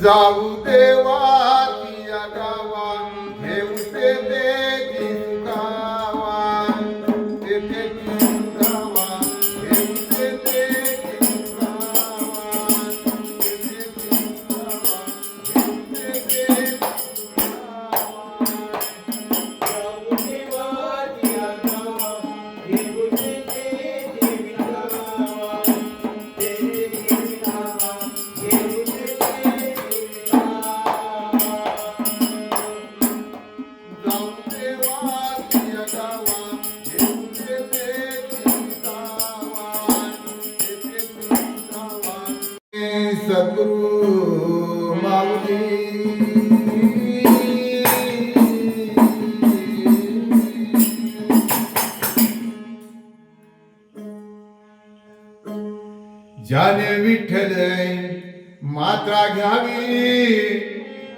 जाऊ देवा या गावा घेऊ तेथे सुखावा तेथे सुखावा घेऊ तेथे सुखावा तेथे सुखावा घेऊ तेथे जाऊ देवा या गावा घेऊ तेथे सुखावा तेथे सुखावा घेऊ सद्गुरु माऊली ज्याने विठ्ठल मात्रा घ्यावी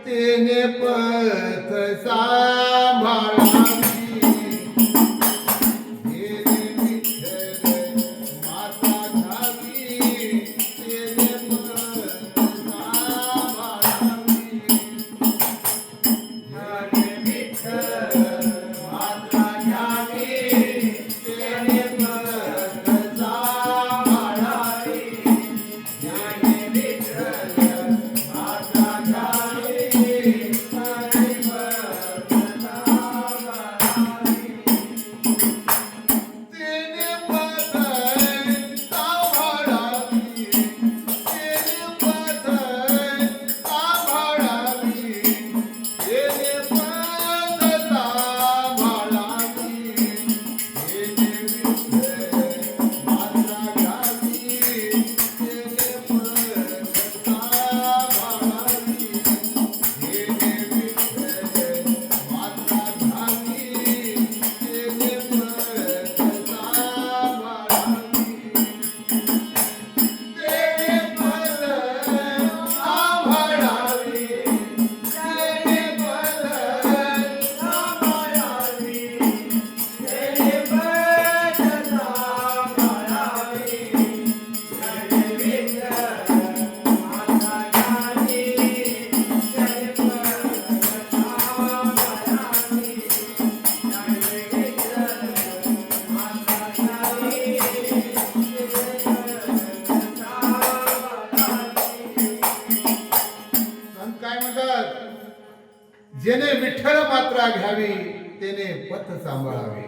तेने पथ सांभाळावी जेने विठ्ठल मात्रा घ्यावी तेने पथ सांभाळावी ज्याने विठ्ठल मात्रा घ्यावी त्याने पथ सांभाळावी ज्याने विठ्ठल मात्रा घ्यावी त्याने पथ सांभाळावी तेने पथ सांभाळावी तेने पथ सांभाळावी तेने पथ सांभाळावी जेने विठ्ठल मात्रा घ्यावी तेने पथ सांभाळावी जेने विठ्ठल मात्रा घ्यावी तेने पथ सांभाळावी तेने पथ सांभाळावी त्याने पथ सांभाळावी त्याने पथ सांभाळावी ज्याने विठ्ठल मात्रा घ्यावी त्याने पथ सांभाळावी ज्याने विठ्ठल मात्रा घ्यावी संत काय म्हणतात जेने विठ्ठल मात्रा घ्यावी तेने पथ सांभाळावे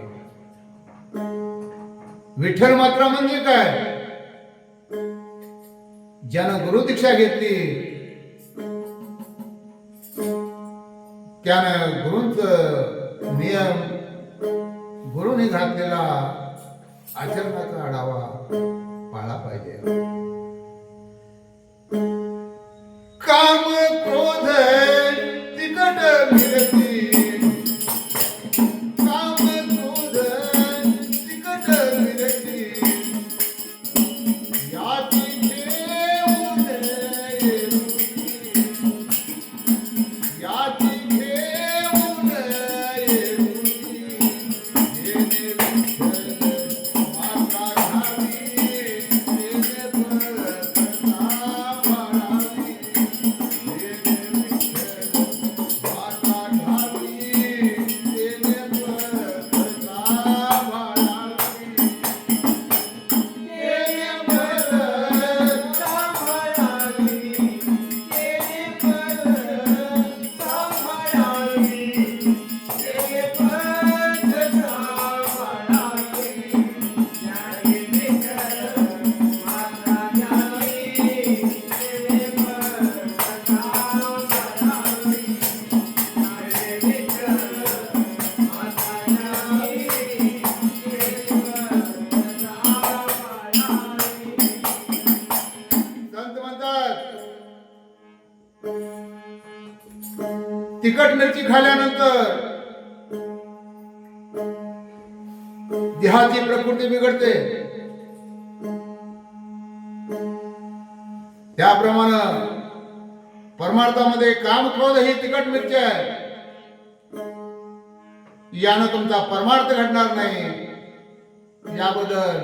विठ्ठल मात्रा म्हणजे काय ज्यानं गुरु दीक्षा घेतली त्यानं गुरूंच नियम गुरुने घातलेला आचरणाचा आढावा पाळला पाहिजे काम क्रोध तिकट मिळती काम क्रोध तिकट मिळती याची घेऊ नये याची घेऊ नये जेने विठ्ठल मात्रा घ्यावी तेने पथ सांभाळावी जेने विठ्ठल मात्रा घ्यावी तेने पथ सांभाळावी तेने पथ सांभाळावी त्याने पथ सांभाळावी त्याने पथ सांभाळावी ज्याने विठ्ठल मात्रा घ्यावी त्याने पथ सांभाळावी ज्याने विठ्ठल मात्रा घ्यावी त्याने पथ सांभाळावी संत म्हणतात तिखट मिरची खाल्यानंतर देहाची प्रकृती बिघडते त्याप्रमाणे परमार्थामध्ये काम क्रोध ही तिखट मिरची आहे यानं तुमचा परमार्थ घडणार नाही याबद्दल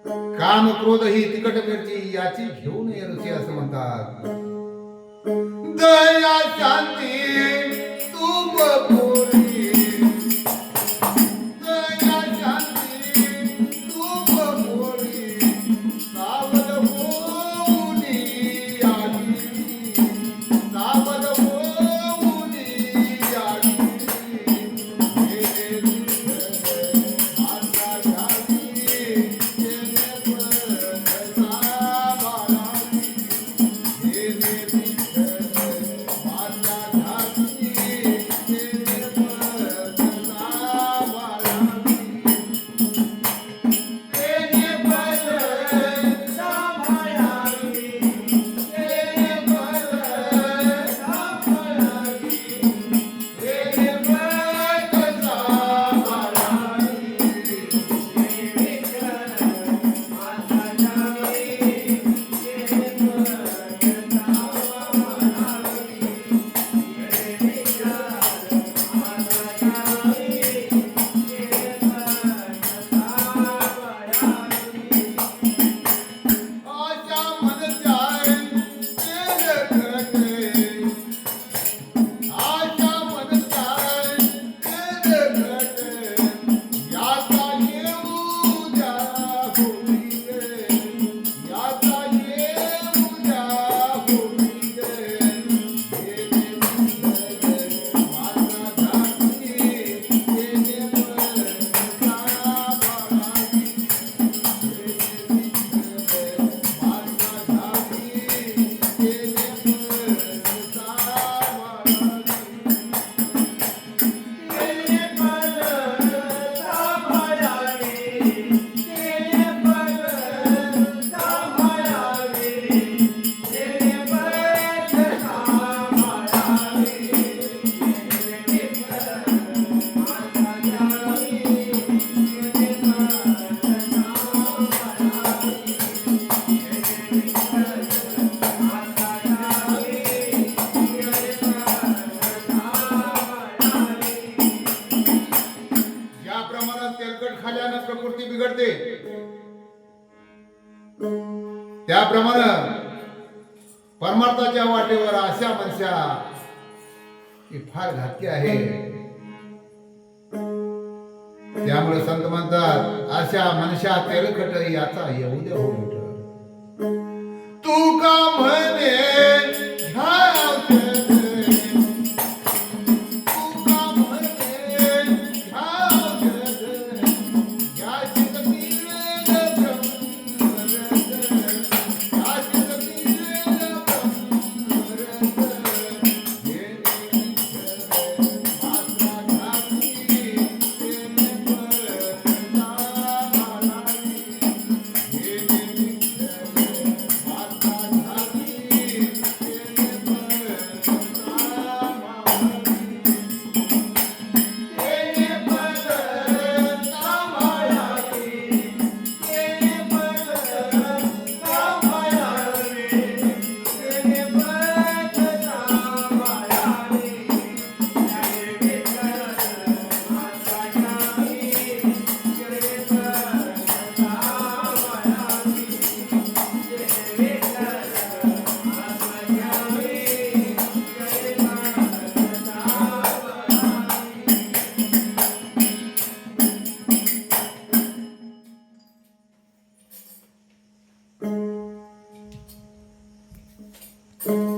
काम क्रोध ही तिखट मिरची याची घेऊ नये रुची असं म्हणतात. दया शांती तूप पोळी, दया शांती तूप पोळी, सावध होऊनी आली, सावध होऊनी आली. हे माझा जाती तेने पदसा बाळाली, हे माझा जाती तेने पदसा बाळाली. तेने पदसा बाळाली, तेने पदसा बाळाली, तेने पदसा बाळाली. आशा मनच्या तेने घटे, आशा मनच्या तेने घटे, याचा येऊ द्या होई गे, याचा येऊ द्या होई गे. माझा जाती तेने पदसा बाळाली, ज्याप्रमाणे तेलकट खाल्यानं प्रकृती बिघडते, त्याप्रमाणे परमार्थाच्या वाटेवर आशा मनशा ही फार घातकी आहे. त्यामुळे संत म्हणतात आशा मनशा तेलकट याचा येऊ दे हो मोठ. तू का म्हणे घ्याव तेरे, तू का म्हणे घ्याव तेरे, याची तीर ब्रह्मरस, याची तीर ब्रह्मरस. हे माझा घाती तेने पदसा बाळाली, हे माझा घाती तेने पदसा बाळाली, तेने पदसा बाळाली, तेने पदसा बाळाली, तेने पदसा बाळाली. Thank you.